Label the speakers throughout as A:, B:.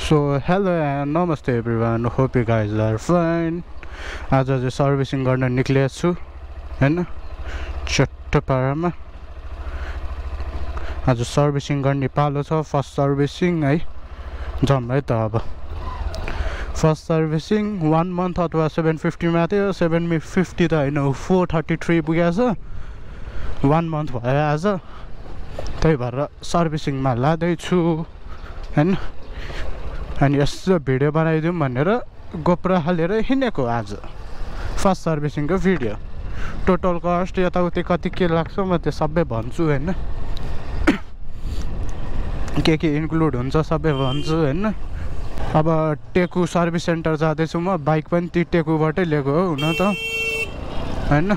A: So hello and namaste everyone. Hope you guys are fine. आज चाहिँ servicing गर्न निक्लेको छु हैन चट्टपाडामा आज सर्भिसिङ गर्ने पालो छ फर्स्ट सर्भिसिङ है जम है त अब फर्स्ट सर्भिसिङ 1 मन्थ अथवा 750 मा थियो 750 त हैन 433 पुगेछ 1 मन्थ भयो आज त्यही भएर सर्भिसिङमा लादै छु हैन अनि यसो भिडियो बनाइदिउँ भनेर गोप्रो हालेर हिँडेको आज फर्स्ट सर्भिसिङको भिडियो टोटल कस्ट यताउति कति के लाग्छ म त्यो सबै भन्छु हैन के इन्क्लुड हुन्छ सबै भन्छु हैन अब टेकु सर्भिस सेन्टर जाँदैछु म बाइक पनि ती टेकुबाटै लिएको हो हुन त हैन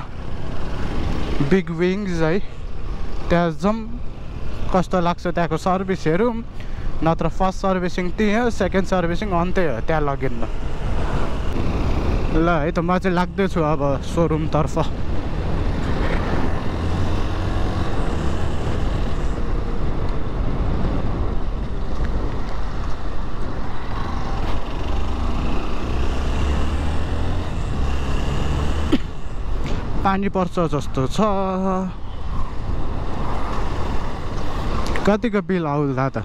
A: बिग विङ्स है त्यहाँ जाउँ कस्तो लाग्छ त्यहाँको सर्भिस हेरौँ नत्र फर्स्ट सर्भिसिङ त्यही सेकेन्ड सर्भिसिङ अन्तै हो त्यहाँ लगिन्न ल है त म चाहिँ लाग्दैछु अब सोरुम तर्फ पानी पर्छ जस्तो छ कतिको बिल आउला त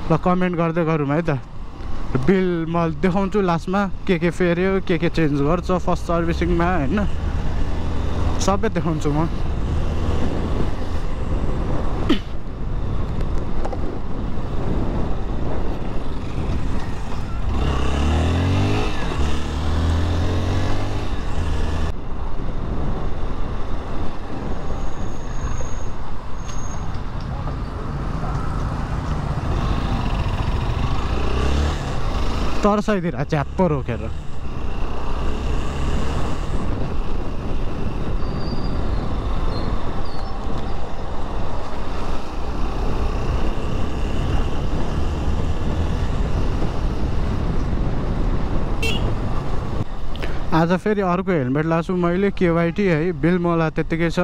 A: ल कमेन्ट गर्दै गरौँ है त बिल म देखाउँछु लास्टमा के फेर्यो के चेन्ज गर्छ फर्स्ट सर्भिसिङमा हैन सबै देखाउँछु म तर्साइदिएर झ्याप्प रोकेर आज फेरि अर्को हेलमेट लाछु मैले केवाइटी है बिलमोला त्यतिकै छ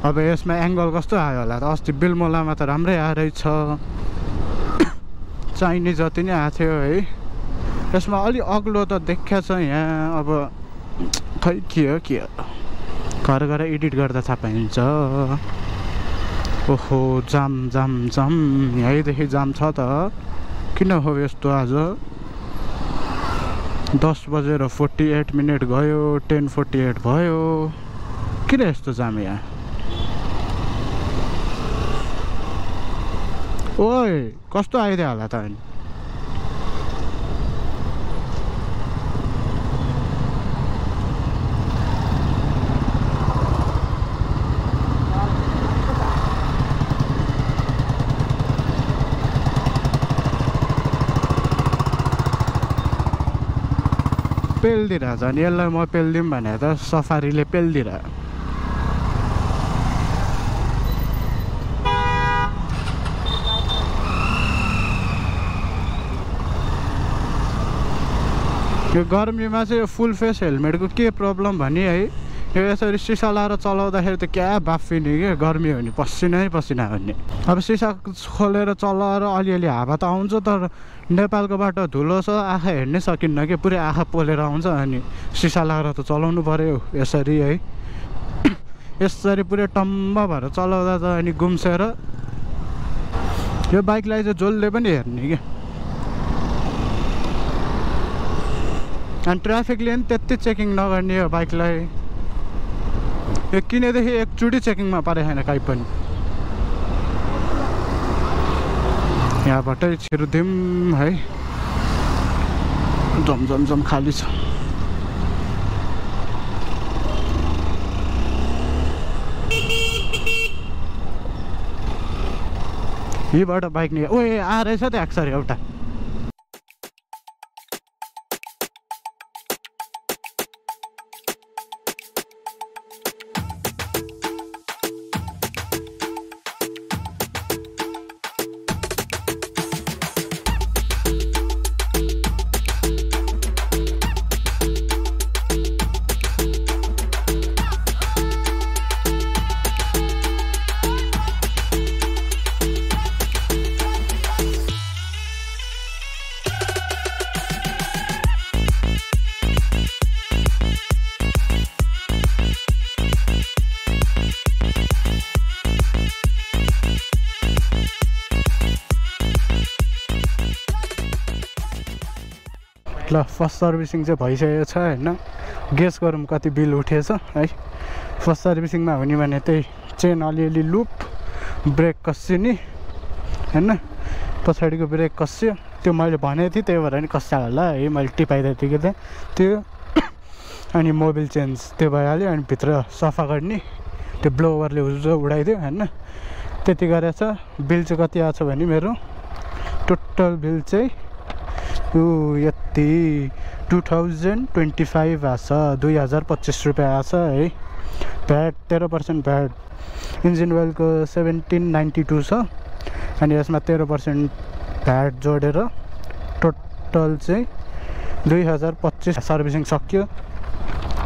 A: अब यसमा एङ्गल कस्तो आयो होला त अस्ति बिलमोलामा त राम्रै आएछ चाहिने जति नै आएको थियो है यसमा अलि अग्लो त देखिया छ यहाँ अब खै के हो घर गएर एडिट गर्दा थाहा पाइन्छ ओहो जाम यहीँदेखि जाम छ त किन हो यस्तो आज 10:48 गयो 10:48 भयो किन यस्तो जाम यहाँ ओइ कस्तो आइदियो होला त अनि पेल्दिरहेको छ अनि यसलाई म पेल्दिउँ भने त सफारीले पेल्दिरह यो गर्मीमा चाहिँ यो फुल फेस हेलमेटको के प्रब्लम भने है यो यसरी सिसा लाएर चलाउँदाखेरि त क्या बाफिने के गर्मी हो नि पसिनै पसिना हुने अब सिसा खोलेर चलाएर अलिअलि हावा त आउँछ तर नेपालको बाटो धुलो छ आँखा हेर्नै सकिन्न कि पुरै आँखा पोलेर आउँछ अनि सिसा लाएर त चलाउनु पर्यो यसरी है यसरी पुरै टम्म भएर चलाउँदा त अनि गुम्सेर यो बाइकलाई चाहिँ जसले पनि हेर्ने क्या अनि ट्राफिकले पनि त्यति चेकिङ नगर्ने हो बाइकलाई यो किनेदेखि एकचोटि चेकिङमा पारे छैन कहीँ पनि यहाँबाटै छिर्दिउँ है जम खाली छ यहीबाट बाइक नि ओए आएछ त एक्सरी एउटा ल फर्स्ट सर्भिसिङ चाहिँ भइसकेको छ हैन गेस गरौँ कति बिल उठेछ है फर्स्ट सर्भिसिङमा हुने भने त्यही चेन अलिअलि लुप ब्रेक कसिने हैन पछाडिको ब्रेक कस्यो त्यो मैले भनेको थिएँ त्यही भएर नि कस्या होला है मैले टिपाइदिएको थिएँ त्यो अनि मोबिल चेन्ज त्यो भइहाल्यो अनि भित्र सफा गर्ने त्यो ब्लोवरले हुजो उडाइदियो हैन त्यति गरेछ बिल चाहिँ कति आछ भने मेरो टोटल बिल चाहिँ यति 2025 आछ 2025 रुपियाँ आछ है भ्याट 13% भ्याट इन्जिन ओइलको 1792 छ अनि यसमा 13% भ्याट जोडेर टोटल चाहिँ 2025 सर्भिसिङ सक्यो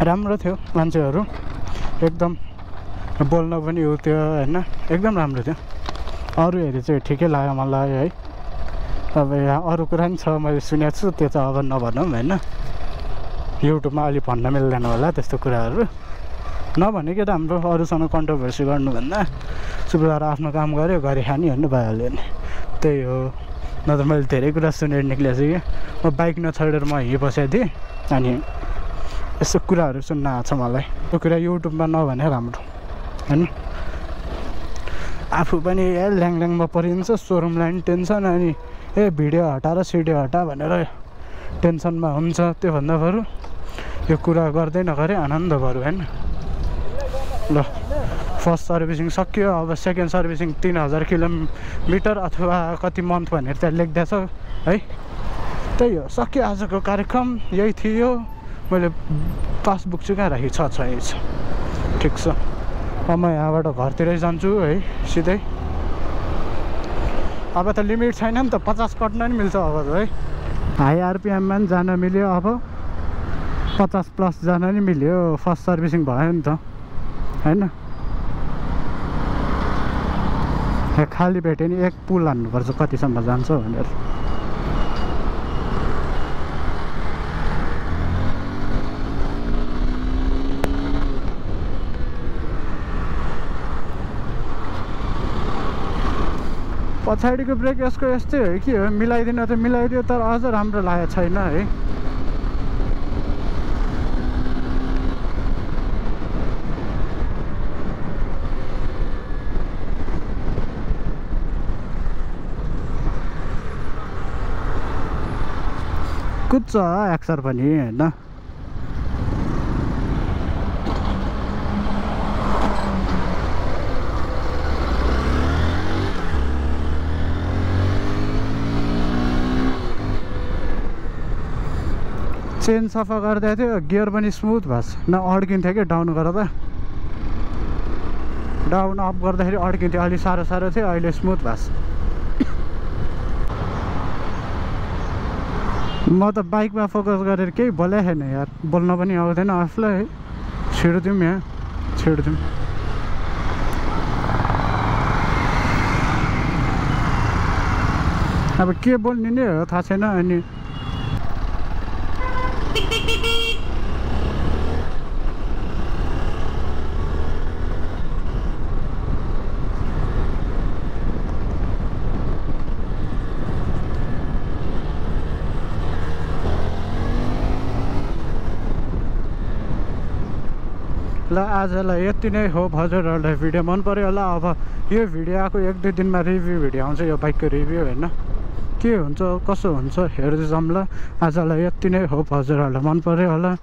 A: राम्रो थियो मान्छेहरू एकदम बोल्न पनि हो त्यो हैन एकदम राम्रो थियो अरू हेरी चाहिँ ठिकै लाग्यो मलाई है अब यहाँ अरू कुरा पनि छ मैले सुनेको छु त्यो चाहिँ अब नभनौँ हैन युट्युबमा अलि भन्न मिल्दैन होला त्यस्तो कुराहरू नभनेकै राम्रो अरूसँग कन्ट्रोभर्सी गर्नुभन्दा सुब्बाएर आफ्नो काम गऱ्यो गरे खाने भन्नु भइहाल्यो नि त्यही हो नत्र मैले धेरै कुरा सुनेर निक्लेको छु कि म बाइक नछोडेर म यहीँ बसेको थिएँ अनि यस्तो कुराहरू सुन्न आएको छ मलाई त्यो कुरा युट्युबमा नभने राम्रो हैन आफू पनि ल्याङल्याङमा परिन्छ सोरुम लाइन टेन्सन अनि भिडियो हटा र सिडियो हटा भनेर टेन्सनमा हुन्छ त्योभन्दा बरु यो कुरा गर्दै नगरे आनन्द बरु हैन ल फर्स्ट सर्भिसिङ सक्यो अब सेकेन्ड सर्भिसिङ 3000 किलोमिटर अथवा कति मन्थ भनेर त्यहाँ लेख्दैछ है त्यही हो सक्यो आजको कार्यक्रम यही थियो मैले पासबुक चाहिँ कहाँ राखेँ छ ठिक छ अब म यहाँबाट घरतिरै जान्छु है सिधै अब त लिमिट छैन नि त 50 कट्न नि मिल्छ अब त है हाई आरपिएममा पनि जान मिल्यो अब 50 प्लस जान नि मिल्यो फर्स्ट सर्भिसिङ भयो नि त हैन खाली भेट्यो नि एक पुल हान्नुपर्छ कतिसम्म जान्छ भनेर पछाडिको ब्रेक यसको यस्तै हो कि हो मिलाइदिन त मिलाइदियो तर अझ राम्रो लागेको छैन है कुद्छ एक्सर पनि हैन चेन सफा गर्दै थियो गियर पनि स्मुथ भएछ न अड्किन्थ्यो कि डाउन गर्दा डाउन अप गर्दाखेरि अड्किन्थ्यो अलि साह्रो थियो अहिले स्मुथ भएछ म त बाइकमा फोकस गरेर केही बोले छैन यार बोल्न पनि आउँदैन आफूलाई है छिड्दिउँ यहाँ छिड्दिउँ अब के बोल्ने नै हो थाहा छैन अनि ल आजलाई यति नै हो हजुरहरूलाई भिडियो मन पर्यो होला अब यो भिडियो आएको 1-2 दिनमा रिभ्यू भिडियो आउँछ यो बाइकको रिभ्यू हैन के हुन्छ कसो हुन्छ हेर्दै जाउँला आजलाई यति नै हो हजुरहरूलाई मन पर्यो होला।